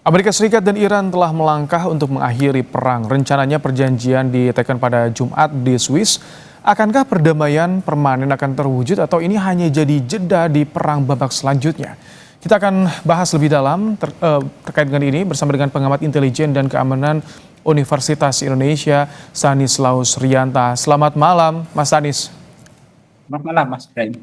Amerika Serikat dan Iran telah melangkah untuk mengakhiri perang. Rencananya perjanjian ditekan pada Jumat di Swiss. Akankah perdamaian permanen akan terwujud atau ini hanya jadi jeda di perang babak selanjutnya? Kita akan bahas lebih dalam terkait dengan ini bersama dengan pengamat intelijen dan keamanan Universitas Indonesia, Stanislaus Rianta. Selamat malam, Mas Stanis. Selamat malam, Mas Ibrahim.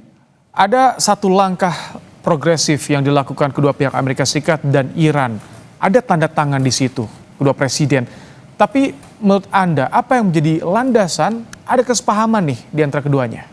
Ada satu langkah progresif yang dilakukan kedua pihak Amerika Serikat dan Iran. Ada tanda tangan di situ, kedua presiden. Tapi menurut Anda, apa yang menjadi landasan, ada kesepahaman nih di antara keduanya?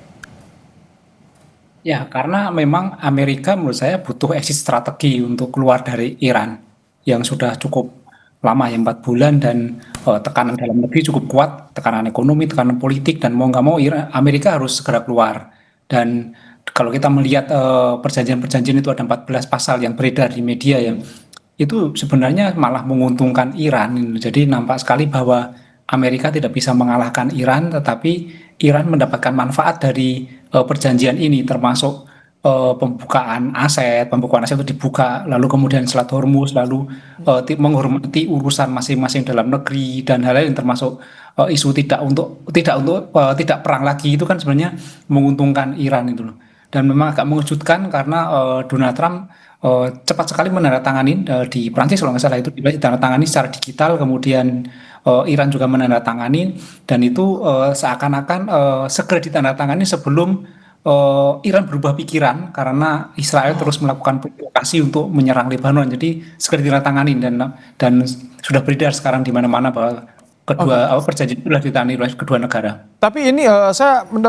Ya, karena memang Amerika menurut saya butuh exit strategi untuk keluar dari Iran yang sudah cukup lama ya 4 bulan dan tekanan dalam negeri cukup kuat, tekanan ekonomi, tekanan politik dan mau nggak mau Amerika harus segera keluar. Dan kalau kita melihat perjanjian-perjanjian itu ada 14 pasal yang beredar di media yang itu sebenarnya malah menguntungkan Iran. Jadi nampak sekali bahwa Amerika tidak bisa mengalahkan Iran, tetapi Iran mendapatkan manfaat dari perjanjian ini, termasuk pembukaan aset itu dibuka, lalu kemudian Selat Hormuz, lalu menghormati urusan masing-masing dalam negeri dan hal lain termasuk isu tidak perang lagi itu kan sebenarnya menguntungkan Iran itu loh. Dan memang agak mengejutkan karena Donald Trump cepat sekali menandatangani di Prancis kalau nggak salah itu ditandatangani secara digital, kemudian Iran juga menandatangani dan itu seakan-akan segera ditandatangani sebelum Iran berubah pikiran karena Israel terus melakukan provokasi untuk menyerang Lebanon. Jadi segera ditandatangani dan sudah beredar sekarang di mana-mana bahwa perjanjian itu sudah ditangani oleh kedua negara. Tapi ini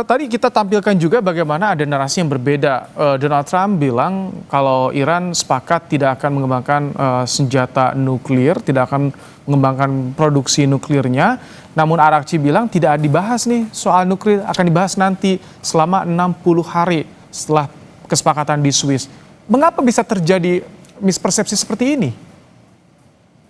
tadi kita tampilkan juga bagaimana ada narasi yang berbeda. Donald Trump bilang kalau Iran sepakat tidak akan mengembangkan senjata nuklir, tidak akan mengembangkan produksi nuklirnya. Namun Arakci bilang tidak dibahas nih soal nuklir, akan dibahas nanti selama 60 hari setelah kesepakatan di Swiss. Mengapa bisa terjadi mispersepsi seperti ini?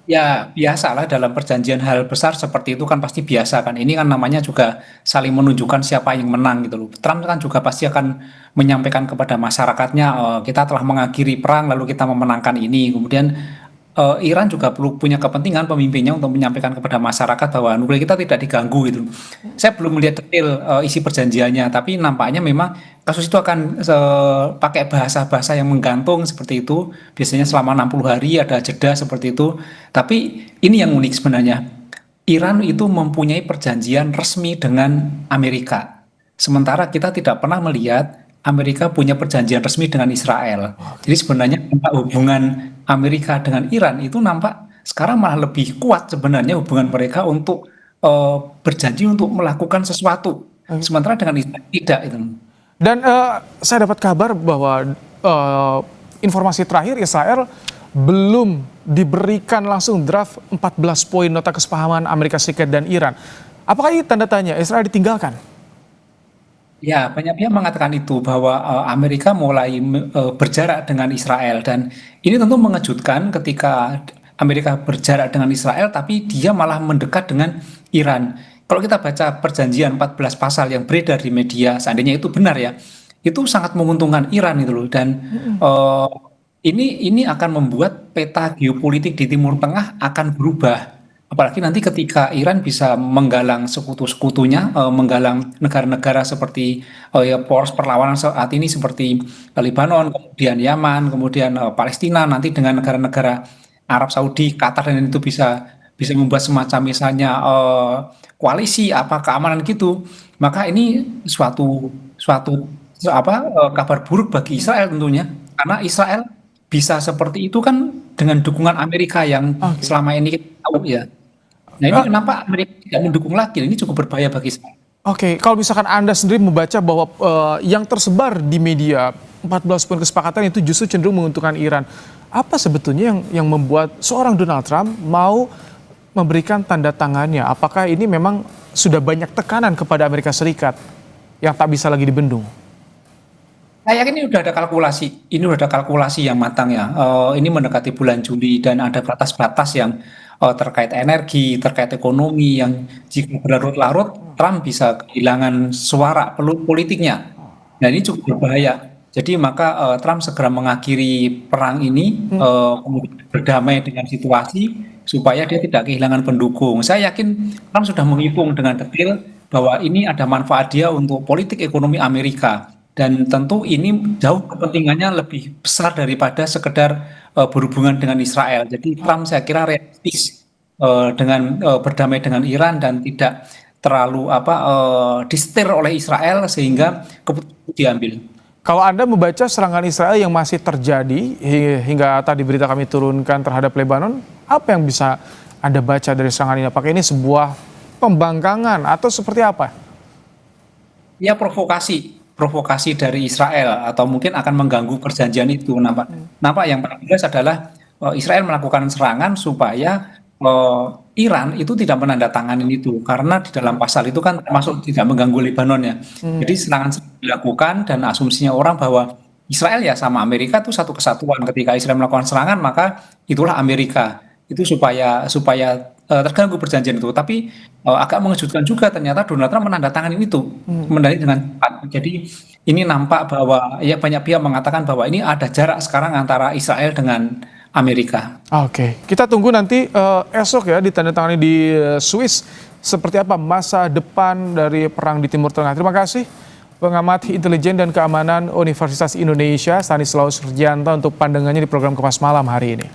Ya, biasalah dalam perjanjian hal besar seperti itu kan pasti biasa kan. Ini kan namanya juga saling menunjukkan siapa yang menang gitu loh. Trump kan juga pasti akan menyampaikan kepada masyarakatnya, kita telah mengakhiri perang lalu kita memenangkan ini. Kemudian Iran juga perlu punya kepentingan pemimpinnya untuk menyampaikan kepada masyarakat bahwa nuklir kita tidak diganggu gitu. Saya belum melihat detail isi perjanjiannya, tapi nampaknya memang kasus itu akan pakai bahasa-bahasa yang menggantung seperti itu. Biasanya selama 60 hari ada jeda seperti itu. Tapi ini yang unik sebenarnya. Iran itu mempunyai perjanjian resmi dengan Amerika. Sementara kita tidak pernah melihat Amerika punya perjanjian resmi dengan Israel. Jadi sebenarnya hubungan Amerika dengan Iran itu nampak sekarang malah lebih kuat sebenarnya hubungan mereka untuk berjanji untuk melakukan sesuatu. Sementara dengan Israel tidak itu. Dan saya dapat kabar bahwa informasi terakhir Israel belum diberikan langsung draft 14 poin nota kesepahaman Amerika Serikat dan Iran. Apakah ini tanda tanya Israel ditinggalkan? Ya, banyak pihak mengatakan itu bahwa Amerika mulai berjarak dengan Israel dan ini tentu mengejutkan ketika Amerika berjarak dengan Israel tapi dia malah mendekat dengan Iran. Kalau kita baca perjanjian 14 pasal yang beredar di media, seandainya itu benar ya, itu sangat menguntungkan Iran itu loh dan ini akan membuat peta geopolitik di Timur Tengah akan berubah. Apalagi nanti ketika Iran bisa menggalang sekutu-sekutunya, menggalang negara-negara seperti ya poros perlawanan saat ini seperti Lebanon, kemudian Yaman, kemudian Palestina, nanti dengan negara-negara Arab Saudi, Qatar dan itu bisa membuat semacam misalnya koalisi apa keamanan gitu. Maka ini suatu kabar buruk bagi Israel tentunya, karena Israel bisa seperti itu kan dengan dukungan Amerika yang selama ini kita tahu ya. Nah ini kenapa Amerika tidak mendukung lagi? Ini cukup berbahaya bagi saya. Oke, kalau misalkan Anda sendiri membaca bahwa yang tersebar di media 14 poin kesepakatan itu justru cenderung menguntungkan Iran. Apa sebetulnya yang membuat seorang Donald Trump mau memberikan tanda tangannya? Apakah ini memang sudah banyak tekanan kepada Amerika Serikat yang tak bisa lagi dibendung? Saya yakin ini udah ada kalkulasi yang matang ya. Ini mendekati bulan Juli dan ada batas-batas yang terkait energi, terkait ekonomi yang jika berlarut-larut Trump bisa kehilangan suara politiknya. Nah ini cukup berbahaya. Jadi maka Trump segera mengakhiri perang ini, kemudian berdamai dengan situasi supaya dia tidak kehilangan pendukung. Saya yakin Trump sudah menghitung dengan detail bahwa ini ada manfaat dia untuk politik ekonomi Amerika. Dan tentu ini jauh kepentingannya lebih besar daripada sekedar berhubungan dengan Israel. Jadi Trump saya kira realistis dengan berdamai dengan Iran dan tidak terlalu disetir oleh Israel sehingga keputusan diambil. Kalau Anda membaca serangan Israel yang masih terjadi hingga tadi berita kami turunkan terhadap Lebanon, apa yang bisa Anda baca dari serangan ini? Apakah ini sebuah pembangkangan atau seperti apa? Ya provokasi dari Israel atau mungkin akan mengganggu perjanjian itu. Nampak yang paling jelas adalah Israel melakukan serangan supaya Iran itu tidak menandatangani itu karena di dalam pasal itu kan termasuk tidak mengganggu Lebanon ya. Jadi serangan dilakukan dan asumsinya orang bahwa Israel ya sama Amerika itu satu kesatuan. Ketika Israel melakukan serangan maka itulah Amerika. Itu supaya terganggu perjanjian itu. Tapi agak mengejutkan juga ternyata Donald Trump menandatangani itu, menandatangani dengan cepat. Jadi ini nampak bahwa ya banyak pihak mengatakan bahwa ini ada jarak sekarang antara Israel dengan Amerika. Oke, kita tunggu nanti esok ya ditandatangani di Swiss seperti apa masa depan dari perang di Timur Tengah. Terima kasih pengamat intelijen dan keamanan Universitas Indonesia Stanislaus Surjanto untuk pandangannya di program Kompas Malam hari ini.